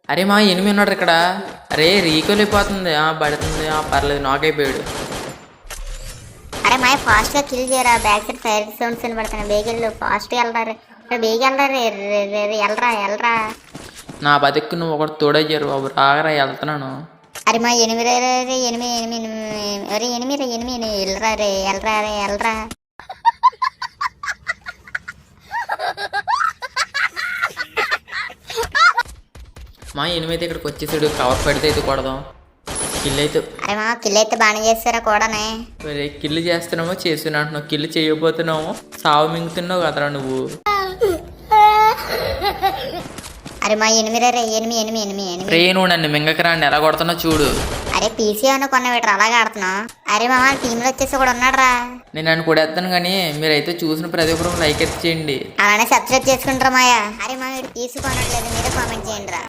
అరే మా ఎనిమి ఉన్నాడు ఇక్కడ. అరే రీకోల్ అయిపోతుంది. పడుతుంది. పర్లేదు నాక్ అయిపోయాడు. అరే మాయ ఫాస్ట్ గా కిల్ చేయరా, బ్యాక్ సైడ్ ఫైర్ సౌండ్స్ వినపడుతున్నాయి. బేగెళ్ళు ఫాస్ట్ గా వెళ్ళరా, బేగ వెళ్ళరా. నా బతుకు నువ్వు ఒకటి తోడయ్యారు బాబు. రాగరా వెళ్తున్నాను. అరే మా ఎనిమిది వెళ్ళరా. మా ఎనిమిది ఇక్కడికి వచ్చేసాడు. కవర్ పెడితే అయితే కొడదాం. కిల్ అయితే అరే మా కిల్ అయితే బాగానే చేస్తారా కూడానే. మరి కిల్లు చేస్తున్నామో చేస్తున్నా అంటున్నావు. కిల్లు చేయకపోతున్నావు. సావు మింగుతున్నావు కదరా నువ్వు. అరే మా ఎనిమిది రే నువ్వు నన్ను మింగకరా. ఎలా కొడుతున్నావు చూడు. అరే పీసీ అన్న కొన్న పెట్టరు అలాగే ఆడుతున్నావు. అరే మామ టీంలో వచ్చేసి కూడా ఉన్నాడు రా. నేను నన్ను కొడేస్తాను కానీ మీరైతే చూసిన ప్రతి ఒక్కరు లైక్ ఎత్తి చేయండి. అలానే సబ్స్క్రైబ్ చేసుకుంటారా మాయా. అరే మా వీడు తీసుకునట్లేదు, మీరే కామెంట్ చేయండి రా.